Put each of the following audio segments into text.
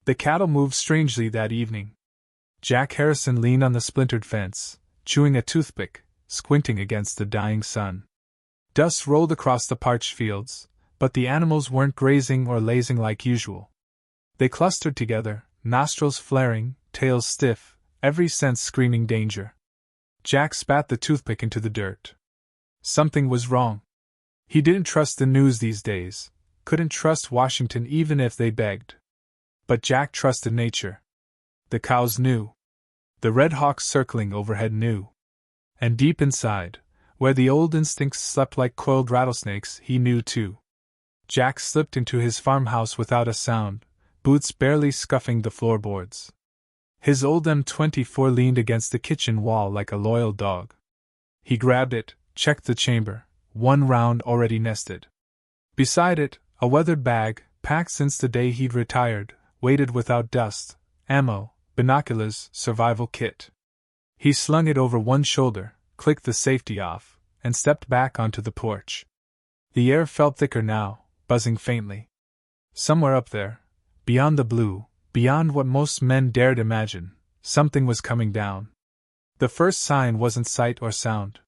The cattle moved strangely that evening. Jack Harrison leaned on the splintered fence, chewing a toothpick, squinting against the dying sun. Dust rolled across the parched fields, but the animals weren't grazing or lazing like usual. They clustered together, nostrils flaring, tails stiff, every sense screaming danger. Jack spat the toothpick into the dirt. Something was wrong. He didn't trust the news these days, couldn't trust Washington even if they begged. But Jack trusted nature. The cows knew. The red hawks circling overhead knew. And deep inside, where the old instincts slept like coiled rattlesnakes, he knew too. Jack slipped into his farmhouse without a sound, boots barely scuffing the floorboards. His old M24 leaned against the kitchen wall like a loyal dog. He grabbed it, checked the chamber, one round already nested. Beside it, a weathered bag, packed since the day he'd retired, waited without dust, ammo, binoculars, survival kit. He slung it over one shoulder, clicked the safety off, and stepped back onto the porch. The air felt thicker now, buzzing faintly. Somewhere up there, beyond the blue, beyond what most men dared imagine, something was coming down. The first sign wasn't sight or sound.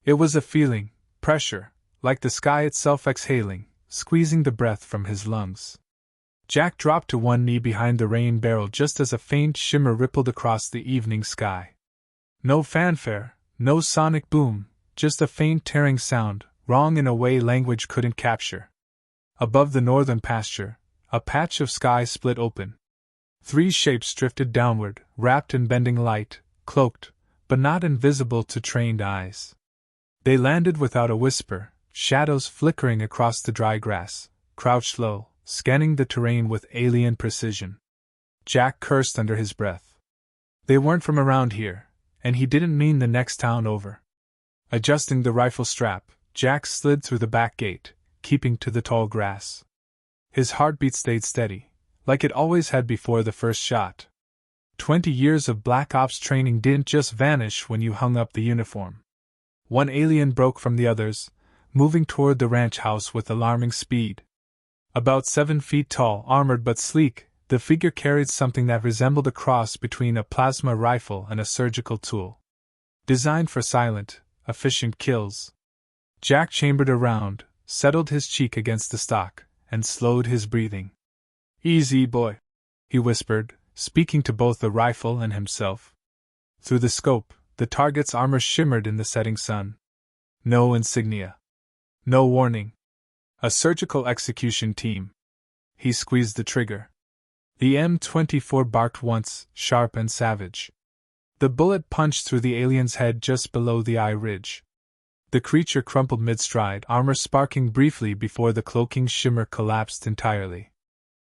It was a feeling, pressure, like the sky itself exhaling, squeezing the breath from his lungs. Jack dropped to one knee behind the rain barrel just as a faint shimmer rippled across the evening sky. No fanfare, no sonic boom, just a faint tearing sound, wrong in a way language couldn't capture. Above the northern pasture, a patch of sky split open. Three shapes drifted downward, wrapped in bending light, cloaked, but not invisible to trained eyes. They landed without a whisper, shadows flickering across the dry grass, crouched low, scanning the terrain with alien precision. Jack cursed under his breath. They weren't from around here, and he didn't mean the next town over. Adjusting the rifle strap, Jack slid through the back gate, keeping to the tall grass. His heartbeat stayed steady, like it always had before the first shot. 20 years of Black Ops training didn't just vanish when you hung up the uniform. One alien broke from the others, moving toward the ranch house with alarming speed. About 7 feet tall, armored but sleek, the figure carried something that resembled a cross between a plasma rifle and a surgical tool. Designed for silent, efficient kills. Jack chambered around, settled his cheek against the stock, and slowed his breathing. "Easy, boy," he whispered, speaking to both the rifle and himself. Through the scope, the target's armor shimmered in the setting sun. No insignia. No warning. A surgical execution team. He squeezed the trigger. The M24 barked once, sharp and savage. The bullet punched through the alien's head just below the eye ridge. The creature crumpled mid-stride, armor sparking briefly before the cloaking shimmer collapsed entirely.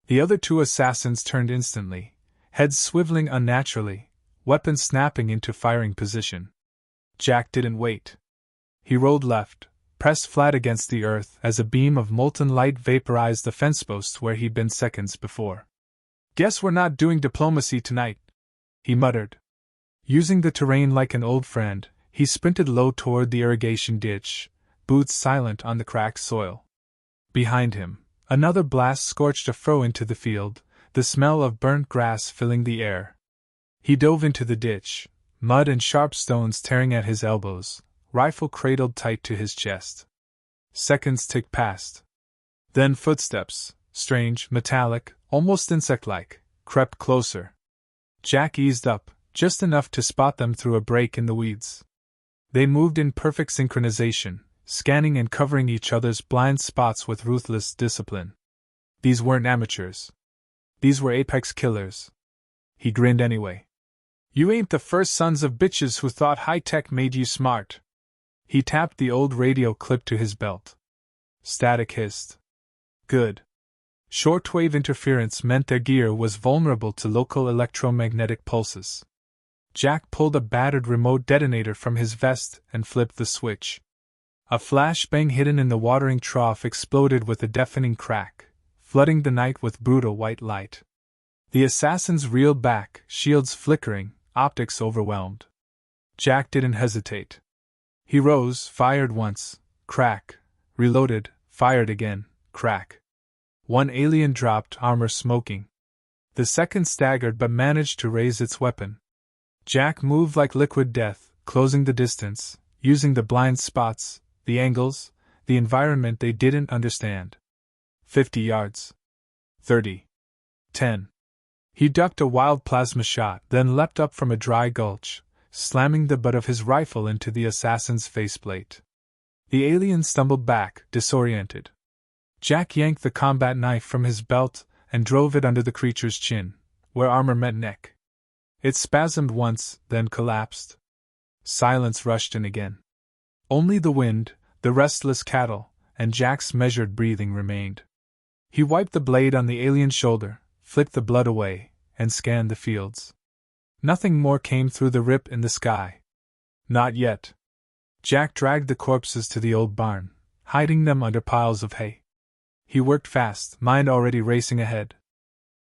The other two assassins turned instantly, heads swiveling unnaturally, weapons snapping into firing position. Jack didn't wait. He rolled left, pressed flat against the earth as a beam of molten light vaporized the fence post where he'd been seconds before. "Guess we're not doing diplomacy tonight," he muttered. Using the terrain like an old friend, he sprinted low toward the irrigation ditch, boots silent on the cracked soil. Behind him, another blast scorched a furrow into the field, the smell of burnt grass filling the air. He dove into the ditch, mud and sharp stones tearing at his elbows, rifle cradled tight to his chest. Seconds ticked past. Then footsteps, strange, metallic, almost insect-like, crept closer. Jack eased up, just enough to spot them through a break in the weeds. They moved in perfect synchronization, scanning and covering each other's blind spots with ruthless discipline. These weren't amateurs. These were apex killers. He grinned anyway. "You ain't the first sons of bitches who thought high-tech made you smart." He tapped the old radio clip to his belt. Static hissed. Good. Shortwave interference meant their gear was vulnerable to local electromagnetic pulses. Jack pulled a battered remote detonator from his vest and flipped the switch. A flashbang hidden in the watering trough exploded with a deafening crack, flooding the night with brutal white light. The assassins reeled back, shields flickering, optics overwhelmed. Jack didn't hesitate. He rose, fired once, crack, reloaded, fired again, crack. One alien dropped, armor smoking. The second staggered but managed to raise its weapon. Jack moved like liquid death, closing the distance, using the blind spots, the angles, the environment they didn't understand. 50 yards. 30. 10. He ducked a wild plasma shot, then leapt up from a dry gulch, slamming the butt of his rifle into the assassin's faceplate. The alien stumbled back, disoriented. Jack yanked the combat knife from his belt and drove it under the creature's chin, where armor met neck. It spasmed once, then collapsed. Silence rushed in again. Only the wind, the restless cattle, and Jack's measured breathing remained. He wiped the blade on the alien's shoulder, flicked the blood away, and scanned the fields. Nothing more came through the rip in the sky. Not yet. Jack dragged the corpses to the old barn, hiding them under piles of hay. He worked fast, mind already racing ahead.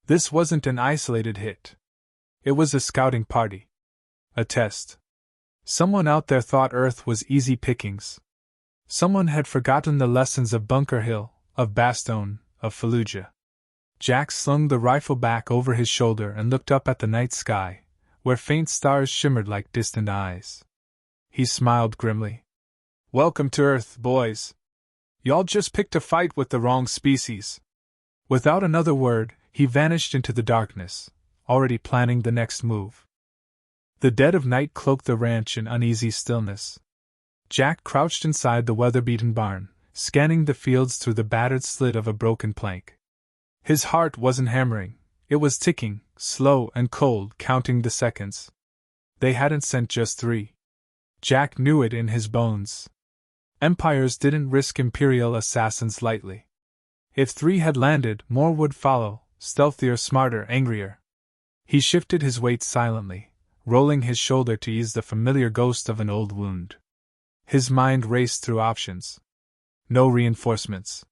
This wasn't an isolated hit. It was a scouting party. A test. Someone out there thought Earth was easy pickings. Someone had forgotten the lessons of Bunker Hill, of Bastogne, of Fallujah. Jack slung the rifle back over his shoulder and looked up at the night sky, where faint stars shimmered like distant eyes. He smiled grimly. "Welcome to Earth, boys. Y'all just picked a fight with the wrong species." Without another word, he vanished into the darkness, already planning the next move. The dead of night cloaked the ranch in uneasy stillness. Jack crouched inside the weather-beaten barn, scanning the fields through the battered slit of a broken plank. His heart wasn't hammering, it was ticking, slow and cold, counting the seconds. They hadn't sent just 3. Jack knew it in his bones. Empires didn't risk Imperial assassins lightly. If 3 had landed, more would follow, stealthier, smarter, angrier. He shifted his weight silently, rolling his shoulder to ease the familiar ghost of an old wound. His mind raced through options. No reinforcements.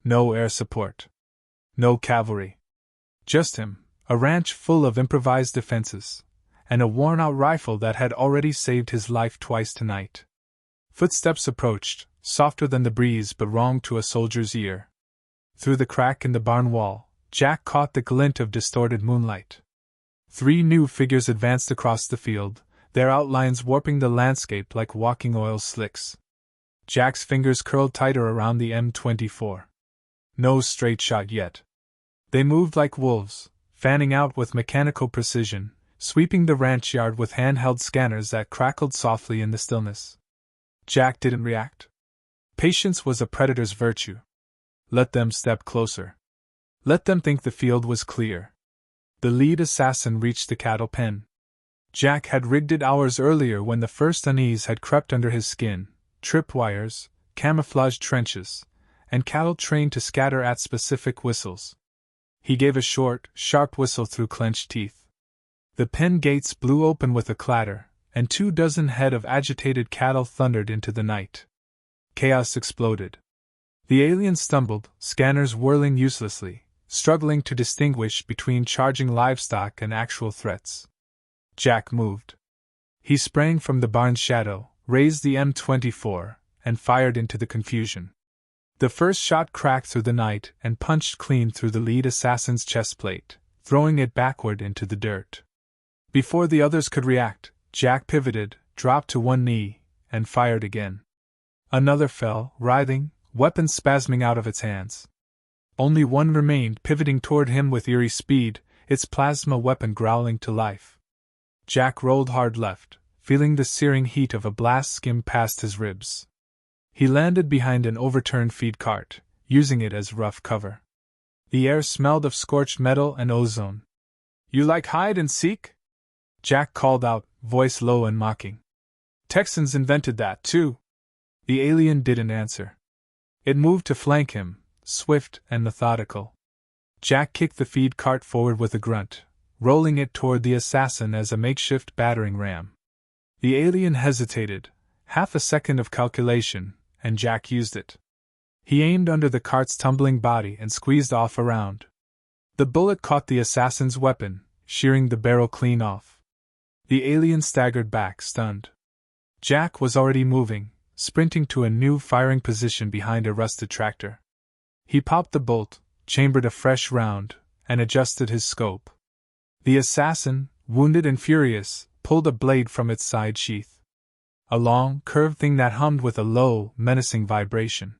No air support. No cavalry. Just him, a ranch full of improvised defenses, and a worn-out rifle that had already saved his life twice tonight. Footsteps approached, softer than the breeze but wrong to a soldier's ear. Through the crack in the barn wall, Jack caught the glint of distorted moonlight. 3 new figures advanced across the field, their outlines warping the landscape like walking oil slicks. Jack's fingers curled tighter around the M24. No straight shot yet. They moved like wolves, fanning out with mechanical precision, sweeping the ranch yard with handheld scanners that crackled softly in the stillness. Jack didn't react. Patience was a predator's virtue. Let them step closer. Let them think the field was clear. The lead assassin reached the cattle pen. Jack had rigged it hours earlier when the first unease had crept under his skin, tripwires, camouflaged trenches, and cattle trained to scatter at specific whistles. He gave a short, sharp whistle through clenched teeth. The pen gates blew open with a clatter, and 24 head of agitated cattle thundered into the night. Chaos exploded. The alien stumbled, scanners whirling uselessly, struggling to distinguish between charging livestock and actual threats. Jack moved. He sprang from the barn's shadow, raised the M24, and fired into the confusion. The first shot cracked through the night and punched clean through the lead assassin's chest plate, throwing it backward into the dirt. Before the others could react, Jack pivoted, dropped to one knee, and fired again. Another fell, writhing, weapon spasming out of its hands. Only one remained, pivoting toward him with eerie speed, its plasma weapon growling to life. Jack rolled hard left, feeling the searing heat of a blast skim past his ribs. He landed behind an overturned feed cart, using it as rough cover. The air smelled of scorched metal and ozone. "You like hide and seek?" Jack called out, voice low and mocking. "Texans invented that, too." The alien didn't answer. It moved to flank him, swift and methodical. Jack kicked the feed cart forward with a grunt, rolling it toward the assassin as a makeshift battering ram. The alien hesitated, half a second of calculation, and Jack used it. He aimed under the cart's tumbling body and squeezed off around. The bullet caught the assassin's weapon, shearing the barrel clean off. The alien staggered back, stunned. Jack was already moving, sprinting to a new firing position behind a rusted tractor. He popped the bolt, chambered a fresh round, and adjusted his scope. The assassin, wounded and furious, pulled a blade from its side sheath. A long, curved thing that hummed with a low, menacing vibration.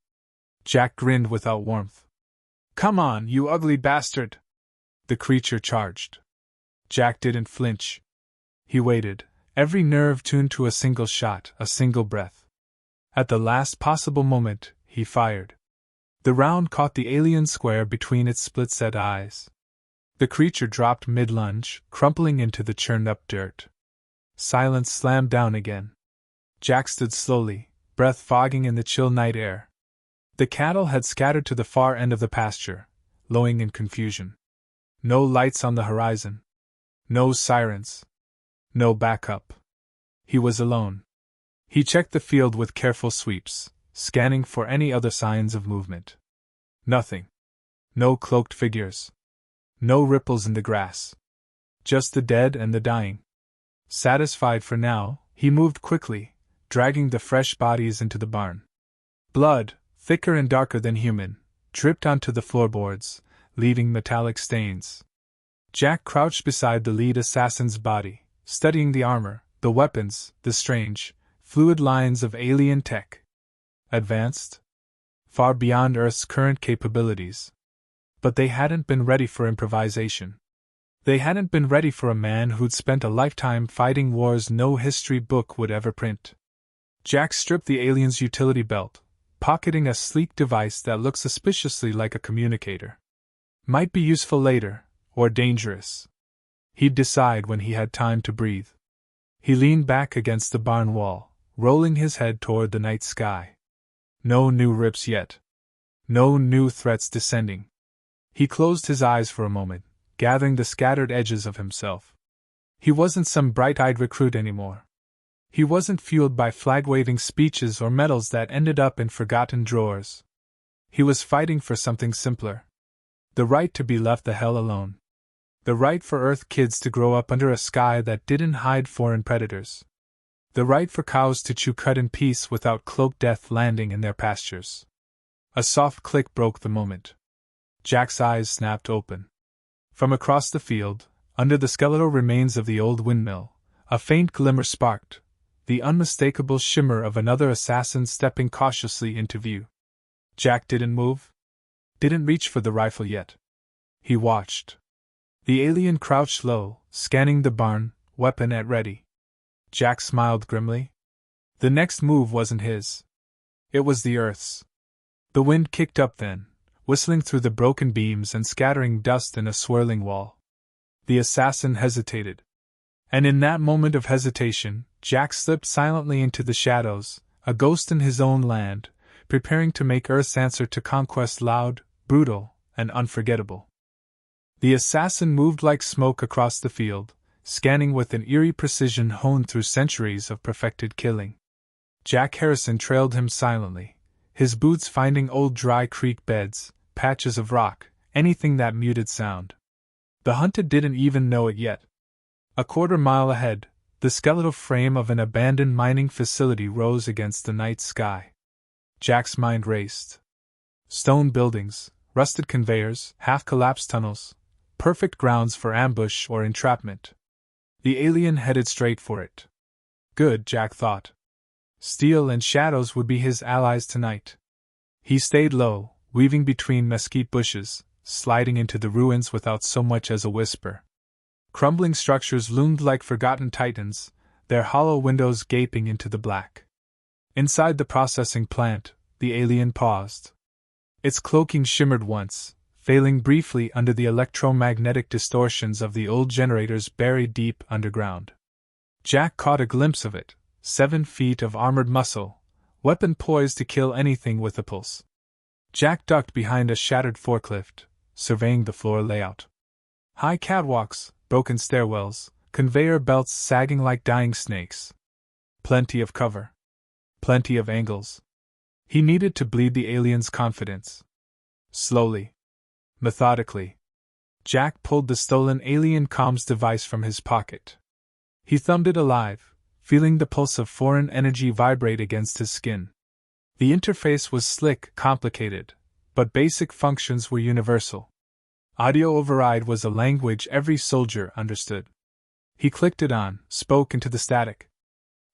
Jack grinned without warmth. "Come on, you ugly bastard!" the creature charged. Jack didn't flinch. He waited, every nerve tuned to a single shot, a single breath. At the last possible moment, he fired. The round caught the alien square between its split-set eyes. The creature dropped mid-lunge, crumpling into the churned-up dirt. Silence slammed down again. Jack stood slowly, breath fogging in the chill night air. The cattle had scattered to the far end of the pasture, lowing in confusion. No lights on the horizon. No sirens. No backup. He was alone. He checked the field with careful sweeps, scanning for any other signs of movement. Nothing. No cloaked figures. No ripples in the grass. Just the dead and the dying. Satisfied for now, he moved quickly, dragging the fresh bodies into the barn. Blood, thicker and darker than human, dripped onto the floorboards, leaving metallic stains. Jack crouched beside the lead assassin's body, studying the armor, the weapons, the strange, fluid lines of alien tech. Advanced? Far beyond Earth's current capabilities. But they hadn't been ready for improvisation. They hadn't been ready for a man who'd spent a lifetime fighting wars no history book would ever print. Jack stripped the alien's utility belt, pocketing a sleek device that looked suspiciously like a communicator. Might be useful later, or dangerous. He'd decide when he had time to breathe. He leaned back against the barn wall, rolling his head toward the night sky. No new rips yet. No new threats descending. He closed his eyes for a moment, gathering the scattered edges of himself. He wasn't some bright-eyed recruit anymore. He wasn't fueled by flag-waving speeches or medals that ended up in forgotten drawers. He was fighting for something simpler. The right to be left the hell alone. The right for Earth kids to grow up under a sky that didn't hide foreign predators. The right for cows to chew cud in peace without cloaked death landing in their pastures. A soft click broke the moment. Jack's eyes snapped open. From across the field, under the skeletal remains of the old windmill, a faint glimmer sparked, the unmistakable shimmer of another assassin stepping cautiously into view. Jack didn't move. Didn't reach for the rifle yet. He watched. The alien crouched low, scanning the barn, weapon at ready. Jack smiled grimly. The next move wasn't his. It was the Earth's. The wind kicked up then, whistling through the broken beams and scattering dust in a swirling wall. The assassin hesitated. And in that moment of hesitation, Jack slipped silently into the shadows, a ghost in his own land, preparing to make Earth's answer to conquest loud, brutal, and unforgettable. The assassin moved like smoke across the field, scanning with an eerie precision honed through centuries of perfected killing. Jack Harrison trailed him silently, his boots finding old dry creek beds, patches of rock, anything that muted sound. The hunted didn't even know it yet. A quarter-mile ahead, the skeletal frame of an abandoned mining facility rose against the night sky. Jack's mind raced. Stone buildings, rusted conveyors, half-collapsed tunnels, perfect grounds for ambush or entrapment. The alien headed straight for it. Good, Jack thought. Steel and shadows would be his allies tonight. He stayed low, weaving between mesquite bushes, sliding into the ruins without so much as a whisper. Crumbling structures loomed like forgotten titans, their hollow windows gaping into the black. Inside the processing plant, the alien paused. Its cloaking shimmered once, failing briefly under the electromagnetic distortions of the old generators buried deep underground. Jack caught a glimpse of it, 7 feet of armored muscle, weapon poised to kill anything with a pulse. Jack ducked behind a shattered forklift, surveying the floor layout. High catwalks, broken stairwells, conveyor belts sagging like dying snakes. Plenty of cover. Plenty of angles. He needed to bleed the alien's confidence. Slowly. Methodically. Jack pulled the stolen alien comms device from his pocket. He thumbed it alive, feeling the pulse of foreign energy vibrate against his skin. The interface was slick, complicated, but basic functions were universal. Audio override was a language every soldier understood. He clicked it on, spoke into the static.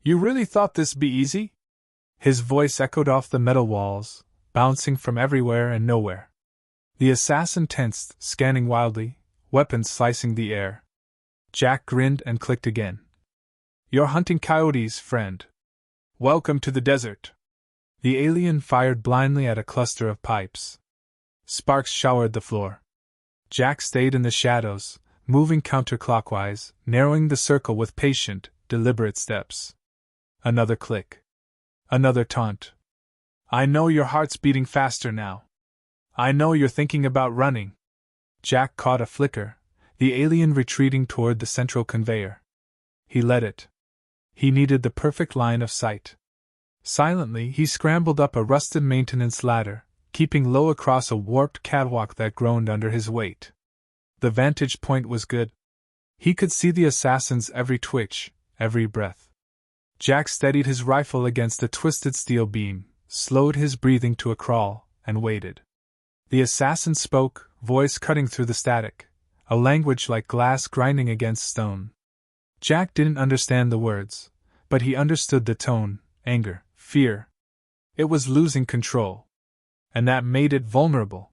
You really thought this'd be easy? His voice echoed off the metal walls, bouncing from everywhere and nowhere. The assassin tensed, scanning wildly, weapons slicing the air. Jack grinned and clicked again. You're hunting coyotes, friend. Welcome to the desert. The alien fired blindly at a cluster of pipes. Sparks showered the floor. Jack stayed in the shadows, moving counterclockwise, narrowing the circle with patient, deliberate steps. Another click. Another taunt. I know your heart's beating faster now. I know you're thinking about running. Jack caught a flicker, the alien retreating toward the central conveyor. He let it. He needed the perfect line of sight. Silently, he scrambled up a rusted maintenance ladder, keeping low across a warped catwalk that groaned under his weight. The vantage point was good. He could see the assassin's every twitch, every breath. Jack steadied his rifle against the twisted steel beam, slowed his breathing to a crawl, and waited. The assassin spoke, voice cutting through the static, a language like glass grinding against stone. Jack didn't understand the words, but he understood the tone, anger, fear. It was losing control. And that made it vulnerable.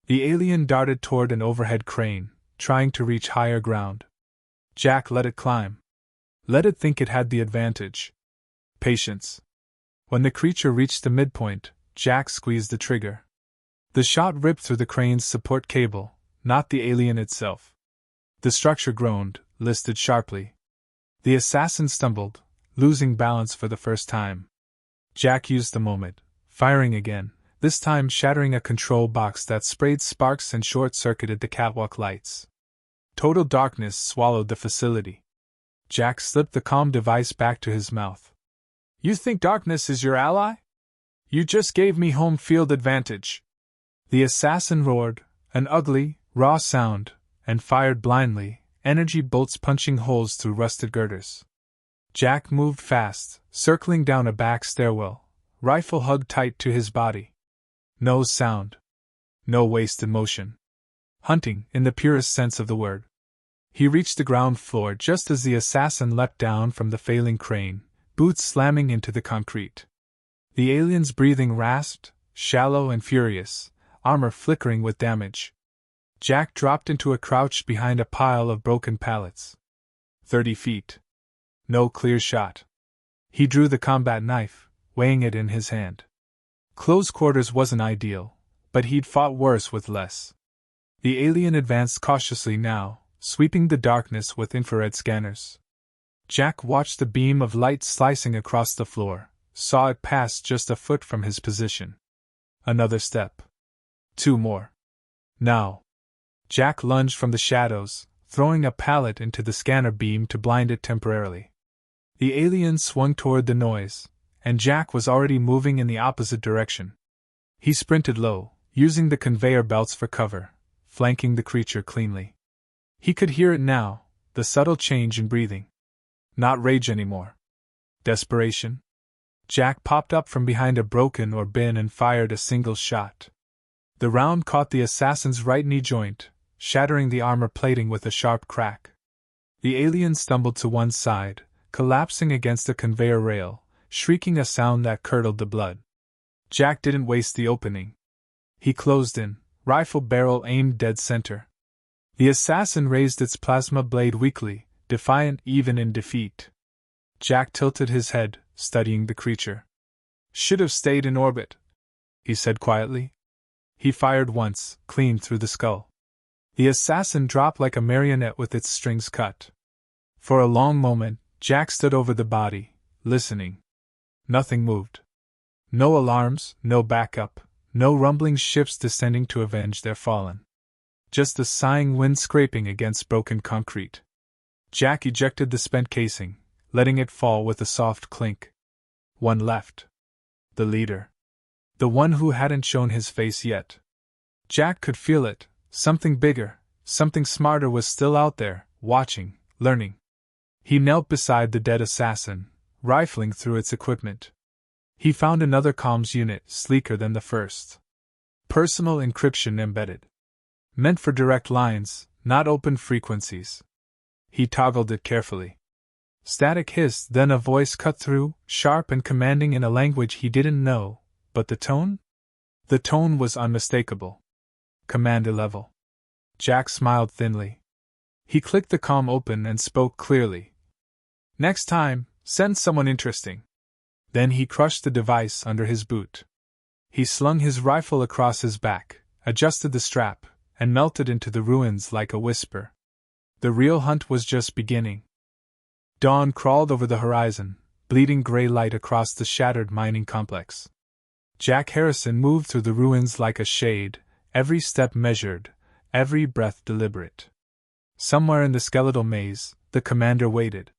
The alien darted toward an overhead crane, trying to reach higher ground. Jack let it climb. Let it think it had the advantage. Patience. When the creature reached the midpoint, Jack squeezed the trigger. The shot ripped through the crane's support cable, not the alien itself. The structure groaned, listed sharply. The assassin stumbled, losing balance for the first time. Jack used the moment, firing again, this time shattering a control box that sprayed sparks and short-circuited the catwalk lights. Total darkness swallowed the facility. Jack slipped the comm device back to his mouth. You think darkness is your ally? You just gave me home field advantage. The assassin roared, an ugly, raw sound, and fired blindly, energy bolts punching holes through rusted girders. Jack moved fast, circling down a back stairwell, rifle hugged tight to his body. No sound. No wasted motion. Hunting, in the purest sense of the word. He reached the ground floor just as the assassin leapt down from the failing crane, boots slamming into the concrete. The alien's breathing rasped, shallow and furious, armor flickering with damage. Jack dropped into a crouch behind a pile of broken pallets. 30 feet. No clear shot. He drew the combat knife, weighing it in his hand. Close quarters wasn't ideal, but he'd fought worse with less. The alien advanced cautiously now, sweeping the darkness with infrared scanners. Jack watched the beam of light slicing across the floor, saw it pass just a foot from his position. Another step. 2 more. Now. Jack lunged from the shadows, throwing a pallet into the scanner beam to blind it temporarily. The alien swung toward the noise, and Jack was already moving in the opposite direction. He sprinted low, using the conveyor belts for cover, flanking the creature cleanly. He could hear it now, the subtle change in breathing. Not rage anymore. Desperation. Jack popped up from behind a broken ore bin and fired a single shot. The round caught the assassin's right knee joint, shattering the armor plating with a sharp crack. The alien stumbled to one side, collapsing against a conveyor rail, shrieking a sound that curdled the blood. Jack didn't waste the opening. He closed in, rifle barrel aimed dead center. The assassin raised its plasma blade weakly, defiant even in defeat. Jack tilted his head, studying the creature. Should have stayed in orbit, he said quietly. He fired once, clean through the skull. The assassin dropped like a marionette with its strings cut. For a long moment, Jack stood over the body, listening. Nothing moved. No alarms, no backup, no rumbling ships descending to avenge their fallen. Just the sighing wind scraping against broken concrete. Jack ejected the spent casing, letting it fall with a soft clink. One left. The leader. The one who hadn't shown his face yet. Jack could feel it. Something bigger, something smarter was still out there, watching, learning. He knelt beside the dead assassin, rifling through its equipment. He found another comms unit, sleeker than the first. Personal encryption embedded. Meant for direct lines, not open frequencies. He toggled it carefully. Static hissed, then a voice cut through, sharp and commanding in a language he didn't know, but the tone? The tone was unmistakable. Commander level. Jack smiled thinly. He clicked the comm open and spoke clearly. Next time, send someone interesting. Then he crushed the device under his boot. He slung his rifle across his back, adjusted the strap, and melted into the ruins like a whisper. The real hunt was just beginning. Dawn crawled over the horizon, bleeding gray light across the shattered mining complex. Jack Harrison moved through the ruins like a shade, every step measured, every breath deliberate. Somewhere in the skeletal maze, the commander waited.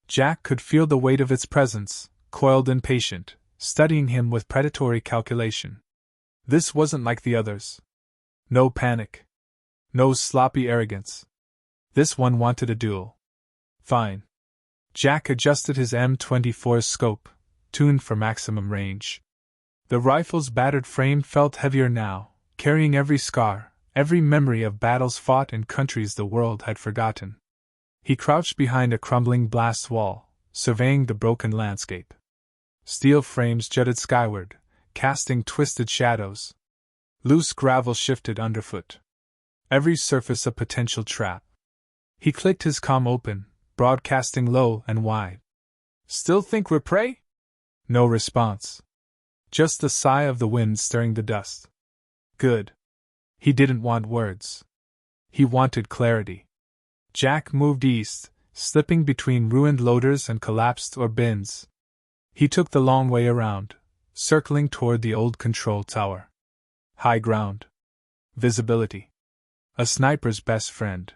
Jack could feel the weight of its presence, coiled and patient, studying him with predatory calculation. This wasn't like the others. No panic. No sloppy arrogance. This one wanted a duel. Fine. Jack adjusted his M24's scope, tuned for maximum range. The rifle's battered frame felt heavier now, carrying every scar, every memory of battles fought in countries the world had forgotten. He crouched behind a crumbling blast wall, surveying the broken landscape. Steel frames jutted skyward, casting twisted shadows. Loose gravel shifted underfoot. Every surface a potential trap. He clicked his comm open, broadcasting low and wide. Still think we're prey? No response. Just the sigh of the wind stirring the dust. Good. He didn't want words. He wanted clarity. Jack moved east, slipping between ruined loaders and collapsed ore bins. He took the long way around, circling toward the old control tower. High ground. Visibility. A sniper's best friend.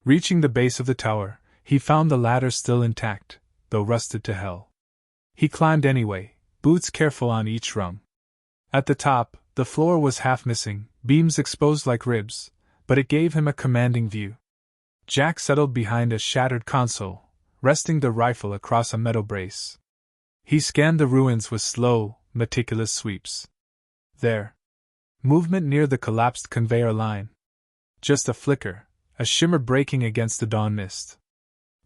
Reaching the base of the tower, he found the ladder still intact, though rusted to hell. He climbed anyway, boots careful on each rung. At the top, the floor was half missing, beams exposed like ribs, but it gave him a commanding view. Jack settled behind a shattered console, resting the rifle across a metal brace. He scanned the ruins with slow, meticulous sweeps. There. Movement near the collapsed conveyor line. Just a flicker, a shimmer breaking against the dawn mist.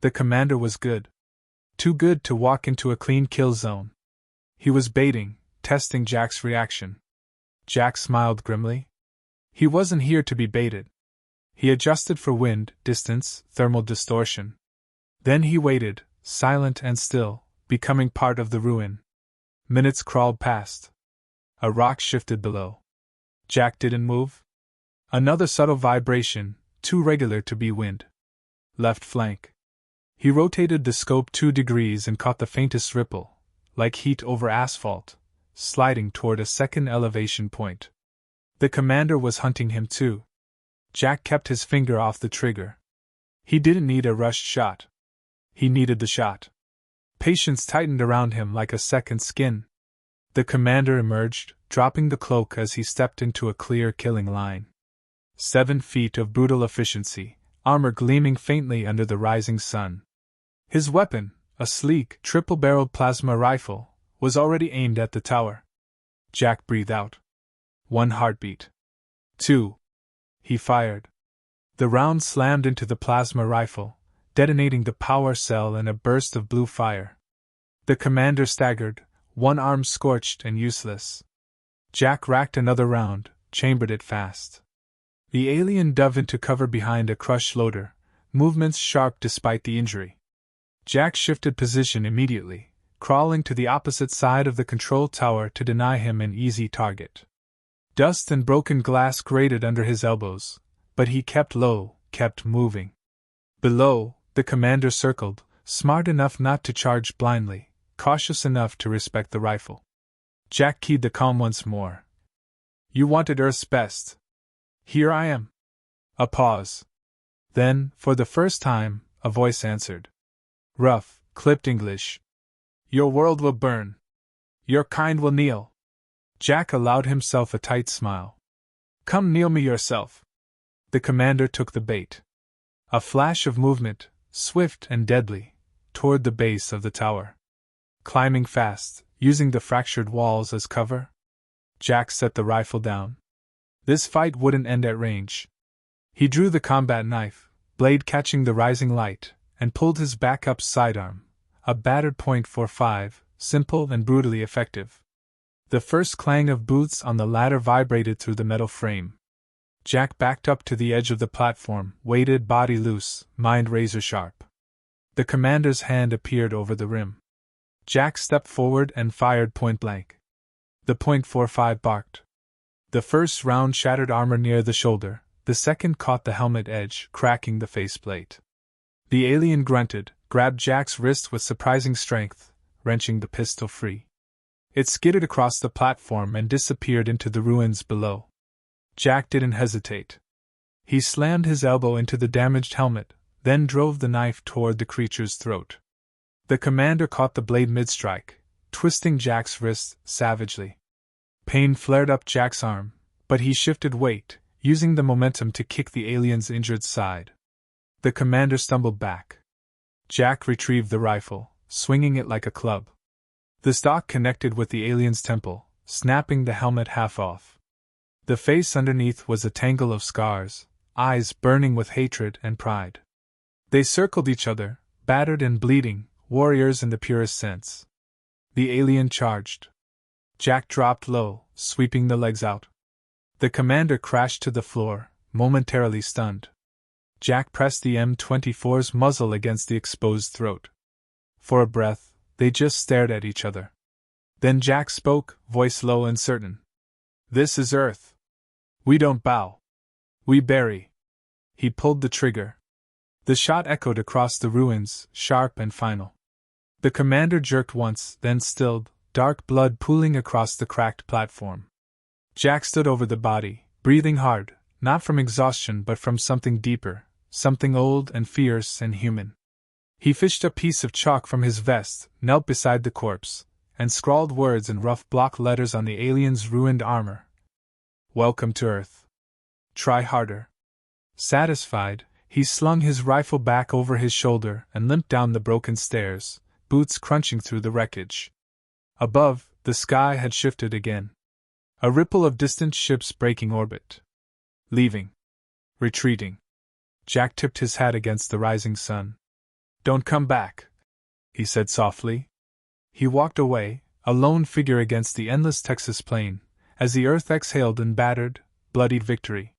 The commander was good. Too good to walk into a clean kill zone. He was baiting, testing Jack's reaction. Jack smiled grimly. He wasn't here to be baited. He adjusted for wind, distance, thermal distortion. Then he waited, silent and still, becoming part of the ruin. Minutes crawled past. A rock shifted below. Jack didn't move. Another subtle vibration, too regular to be wind. Left flank. He rotated the scope 2 degrees and caught the faintest ripple, like heat over asphalt, sliding toward a second elevation point. The commander was hunting him too. Jack kept his finger off the trigger. He didn't need a rushed shot. He needed the shot. Patience tightened around him like a second skin. The commander emerged, dropping the cloak as he stepped into a clear killing line. 7 feet of brutal efficiency, armor gleaming faintly under the rising sun. His weapon, a sleek, triple-barreled plasma rifle, was already aimed at the tower. Jack breathed out. 1 heartbeat. 2. He fired. The round slammed into the plasma rifle, detonating the power cell in a burst of blue fire. The commander staggered, one arm scorched and useless. Jack racked another round, chambered it fast. The alien dove into cover behind a crush loader, movements sharp despite the injury. Jack shifted position immediately, crawling to the opposite side of the control tower to deny him an easy target. Dust and broken glass grated under his elbows, but he kept low, kept moving. Below, the commander circled, smart enough not to charge blindly, cautious enough to respect the rifle. Jack keyed the comm once more. You wanted Earth's best. Here I am. A pause. Then, for the first time, a voice answered. Rough, clipped English. Your world will burn. Your kind will kneel. Jack allowed himself a tight smile. Come kneel me yourself. The commander took the bait. A flash of movement, swift and deadly, toward the base of the tower. Climbing fast, using the fractured walls as cover. Jack set the rifle down. This fight wouldn't end at range. He drew the combat knife, blade catching the rising light, and pulled his backup sidearm, a battered .45, simple and brutally effective. The first clang of boots on the ladder vibrated through the metal frame. Jack backed up to the edge of the platform, weighted, body loose, mind razor sharp. The commander's hand appeared over the rim. Jack stepped forward and fired point blank. The .45 barked. The first round shattered armor near the shoulder, the second caught the helmet edge, cracking the faceplate. The alien grunted, grabbed Jack's wrist with surprising strength, wrenching the pistol free. It skidded across the platform and disappeared into the ruins below. Jack didn't hesitate. He slammed his elbow into the damaged helmet, then drove the knife toward the creature's throat. The commander caught the blade mid-strike, twisting Jack's wrist savagely. Pain flared up Jack's arm, but he shifted weight, using the momentum to kick the alien's injured side. The commander stumbled back. Jack retrieved the rifle, swinging it like a club. The stock connected with the alien's temple, snapping the helmet half off. The face underneath was a tangle of scars, eyes burning with hatred and pride. They circled each other, battered and bleeding, warriors in the purest sense. The alien charged. Jack dropped low, sweeping the legs out. The commander crashed to the floor, momentarily stunned. Jack pressed the M24's muzzle against the exposed throat. For a breath, they just stared at each other. Then Jack spoke, voice low and certain. "This is Earth. We don't bow. We bury." He pulled the trigger. The shot echoed across the ruins, sharp and final. The commander jerked once, then stilled, dark blood pooling across the cracked platform. Jack stood over the body, breathing hard, not from exhaustion but from something deeper, something old and fierce and human. He fished a piece of chalk from his vest, knelt beside the corpse, and scrawled words in rough block letters on the alien's ruined armor. "Welcome to Earth. Try harder." Satisfied, he slung his rifle back over his shoulder and limped down the broken stairs, boots crunching through the wreckage. Above, the sky had shifted again. A ripple of distant ships breaking orbit. Leaving. Retreating. Jack tipped his hat against the rising sun. "Don't come back," he said softly. He walked away, a lone figure against the endless Texas plain, as the earth exhaled in battered, bloodied victory.